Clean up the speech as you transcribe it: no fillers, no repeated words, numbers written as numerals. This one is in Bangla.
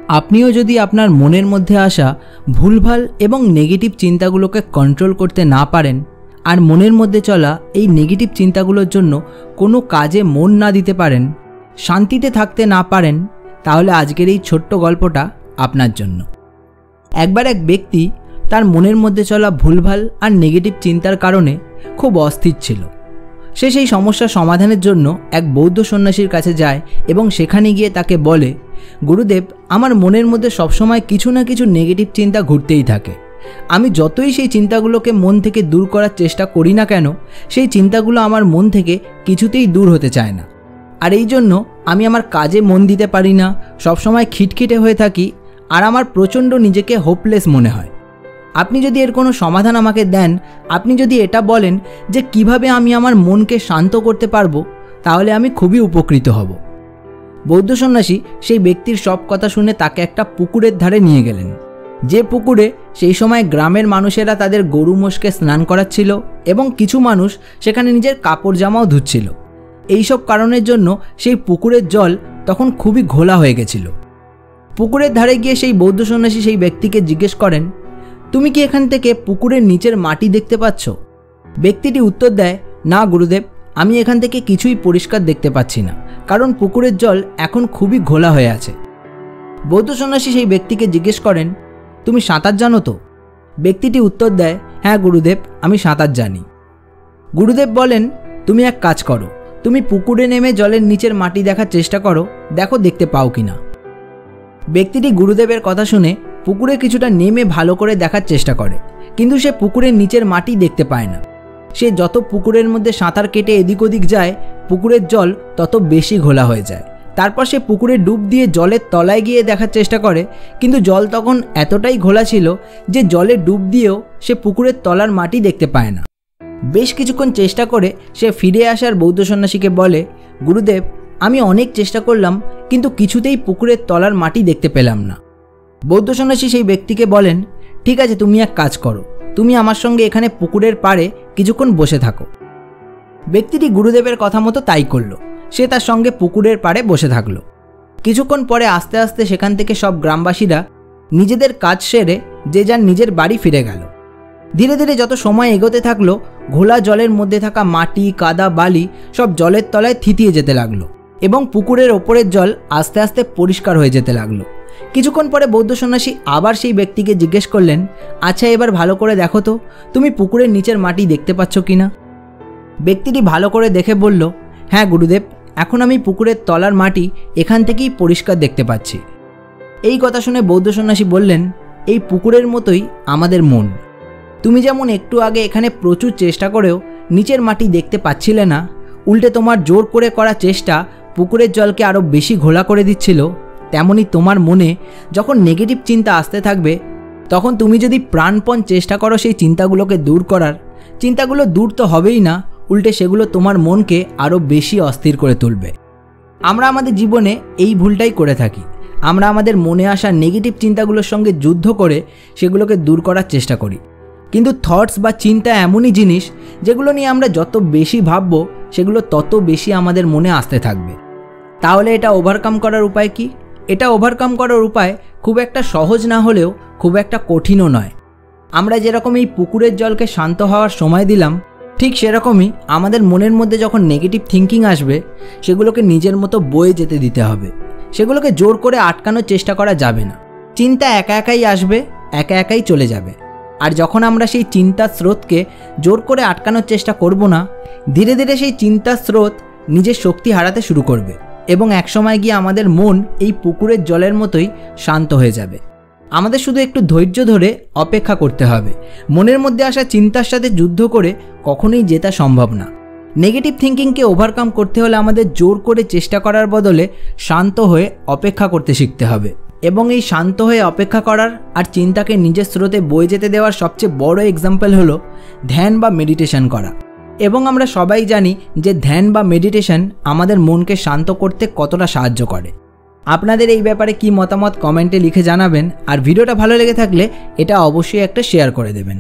আপনিও যদি আপনার মনের মধ্যে আসা ভুলভাল এবং নেগেটিভ চিন্তাগুলোকে কন্ট্রোল করতে না পারেন আর মনের মধ্যে চলা এই নেগেটিভ চিন্তাগুলোর জন্য কোনো কাজে মন না দিতে পারেন, শান্তিতে থাকতে না পারেন, তাহলে আজকের এই ছোট্ট গল্পটা আপনার জন্য। একবার এক ব্যক্তি তার মনের মধ্যে চলা ভুলভাল আর নেগেটিভ চিন্তার কারণে খুব অস্থির ছিল। সে সেই সমস্যা সমাধানের জন্য এক বৌদ্ধ সন্ন্যাসীর কাছে যায় এবং সেখানে গিয়ে তাকে বলে, গুরুদেব, আমার মনের মধ্যে সবসময় কিছু না কিছু নেগেটিভ চিন্তা ঘুরতেই থাকে। আমি যতই সেই চিন্তাগুলোকে মন থেকে দূর করার চেষ্টা করি না কেন, সেই চিন্তাগুলো আমার মন থেকে কিছুতেই দূর হতে চায় না। আর এই জন্য আমি আমার কাজে মন দিতে পারি না, সবসময় খিটখিটে হয়ে থাকি আর আমার প্রচণ্ড নিজেকে হোপলেস মনে হয়। আপনি যদি এর কোনো সমাধান আমাকে দেন, আপনি যদি এটা বলেন যে কিভাবে আমি আমার মনকে শান্ত করতে পারবো, তাহলে আমি খুবই উপকৃত হব। বৌদ্ধ সন্ন্যাসী সেই ব্যক্তির সব কথা শুনে তাকে একটা পুকুরের ধারে নিয়ে গেলেন, যে পুকুরে সেই সময় গ্রামের মানুষেরা তাদের গরু মোষকে স্নান করাচ্ছিল এবং কিছু মানুষ সেখানে নিজের কাপড় জামাও ধুচ্ছিল। এইসব কারণের জন্য সেই পুকুরের জল তখন খুবই ঘোলা হয়ে গেছিল। পুকুরের ধারে গিয়ে সেই বৌদ্ধ সন্ন্যাসী সেই ব্যক্তিকে জিজ্ঞেস করেন, তুমি কি এখান থেকে পুকুরের নিচের মাটি দেখতে পাচ্ছ? ব্যক্তিটি উত্তর দেয়, না গুরুদেব, আমি এখান থেকে কিছুই পরিষ্কার দেখতে পাচ্ছি না, কারণ পুকুরের জল এখন খুবই ঘোলা হয়ে আছে। বৌদ্ধ সন্ন্যাসী সেই ব্যক্তিকে জিজ্ঞেস করেন, তুমি সাঁতার জানো তো? ব্যক্তিটি উত্তর দেয়, হ্যাঁ গুরুদেব, আমি সাঁতার জানি। গুরুদেব বলেন, তুমি এক কাজ করো, তুমি পুকুরে নেমে জলের নিচের মাটি দেখার চেষ্টা করো, দেখো দেখতে পাও কিনা। ব্যক্তিটি গুরুদেবের কথা শুনে পুকুরে কিছুটা নেমে ভালো করে দেখার চেষ্টা করে, কিন্তু সে পুকুরের নিচের মাটি দেখতে পায় না। সে যত পুকুরের মধ্যে সাঁতার কেটে এদিক ওদিক যায়, পুকুরের জল তত বেশি ঘোলা হয়ে যায়। তারপর সে পুকুরে ডুব দিয়ে জলের তলায় গিয়ে দেখার চেষ্টা করে, কিন্তু জল তখন এতটাই ঘোলা ছিল যে জলে ডুব দিয়েও সে পুকুরের তলার মাটি দেখতে পায় না। বেশ কিছুক্ষণ চেষ্টা করে সে ফিরে আসার বৌদ্ধ সন্ন্যাসীকে বলে, গুরুদেব, আমি অনেক চেষ্টা করলাম, কিন্তু কিছুতেই পুকুরের তলার মাটি দেখতে পেলাম না। বৌদ্ধ সন্ন্যাসী সেই ব্যক্তিকে বলেন, ঠিক আছে, তুমি এক কাজ করো, তুমি আমার সঙ্গে এখানে পুকুরের পাড়ে কিছুক্ষণ বসে থাকো। ব্যক্তিটি গুরুদেবের কথা মতো তাই করল। সে তার সঙ্গে পুকুরের পাড়ে বসে থাকলো। কিছুক্ষণ পরে আস্তে আস্তে সেখান থেকে সব গ্রামবাসীরা নিজেদের কাজ সেরে যে যার নিজের বাড়ি ফিরে গেল। ধীরে ধীরে যত সময় এগোতে থাকলো, ঘোলা জলের মধ্যে থাকা মাটি, কাদা, বালি সব জলের তলায় থিতিয়ে যেতে লাগলো এবং পুকুরের ওপরের জল আস্তে আস্তে পরিষ্কার হয়ে যেতে লাগলো। কিছুক্ষণ পরে বৌদ্ধ সন্ন্যাসী আবার সেই ব্যক্তিকে জিজ্ঞেস করলেন, আচ্ছা, এবার ভালো করে দেখো তো, তুমি পুকুরের নিচের মাটি দেখতে পাচ্ছ কিনা? ব্যক্তিটি ভালো করে দেখে বলল, হ্যাঁ গুরুদেব, এখন আমি পুকুরের তলার মাটি এখান থেকেই পরিষ্কার দেখতে পাচ্ছি। এই কথা শুনে বৌদ্ধ সন্ন্যাসী বললেন, এই পুকুরের মতোই আমাদের মন। তুমি যেমন একটু আগে এখানে প্রচুর চেষ্টা করেও নিচের মাটি দেখতে পাচ্ছিলে না, উল্টে তোমার জোর করে করা চেষ্টা পুকুরের জলকে আরও বেশি ঘোলা করে দিচ্ছিল, তেমনি তোমার মনে যখন নেগেটিভ চিন্তা আসতে থাকবে, তখন তুমি যদি প্রাণপণ চেষ্টা করো সেই চিন্তাগুলোকে দূর করার, চিন্তাগুলো দূর তো হবেই না, উল্টে সেগুলো তোমার মনকে আরও বেশি অস্থির করে তুলবে। আমরা আমাদের জীবনে এই ভুলটাই করে থাকি। আমরা আমাদের মনে আসা নেগেটিভ চিন্তাগুলোর সঙ্গে যুদ্ধ করে সেগুলোকে দূর করার চেষ্টা করি। কিন্তু থটস বা চিন্তা এমনই জিনিস, যেগুলো নিয়ে আমরা যত বেশি ভাববো, সেগুলো তত বেশি আমাদের মনে আসতে থাকবে। তাহলে এটা ওভারকাম করার উপায় কি? এটা ওভারকাম করার উপায় খুব একটা সহজ না হলেও খুব একটা কঠিনও নয়। আমরা যেরকম এই পুকুরের জলকে শান্ত হওয়ার সময় দিলাম, ঠিক সেরকমই আমাদের মনের মধ্যে যখন নেগেটিভ থিঙ্কিং আসবে, সেগুলোকে নিজের মতো বয়ে যেতে দিতে হবে। সেগুলোকে জোর করে আটকানোর চেষ্টা করা যাবে না। চিন্তা একা একাই আসবে, একা একাই চলে যাবে। আর যখন আমরা সেই চিন্তার স্রোতকে জোর করে আটকানোর চেষ্টা করব না, ধীরে ধীরে সেই চিন্তার স্রোত নিজের শক্তি হারাতে শুরু করবে এবং একসময় গিয়ে আমাদের মন এই পুকুরের জলের মতোই শান্ত হয়ে যাবে। আমাদের শুধু একটু ধৈর্য ধরে অপেক্ষা করতে হবে। মনের মধ্যে আসা চিন্তার সাথে যুদ্ধ করে কখনোই জেতা সম্ভব না। নেগেটিভ থিঙ্কিংকে ওভারকাম করতে হলে আমাদের জোর করে চেষ্টা করার বদলে শান্ত হয়ে অপেক্ষা করতে শিখতে হবে। এবং এই শান্ত হয়ে অপেক্ষা করার আর চিন্তাকে নিজের স্রোতে বয়ে যেতে দেওয়ার সবচেয়ে বড় এক্সাম্পল হলো ধ্যান বা মেডিটেশন করা। এবং আমরা সবাই জানি যে ধ্যান বা মেডিটেশন আমাদের মনকে শান্ত করতে কতটা সাহায্য করে। আপনাদের এই ব্যাপারে কি মতামত কমেন্টে লিখে জানাবেন। আর ভিডিওটা ভালো লেগে থাকলে এটা অবশ্যই একটা শেয়ার করে দেবেন।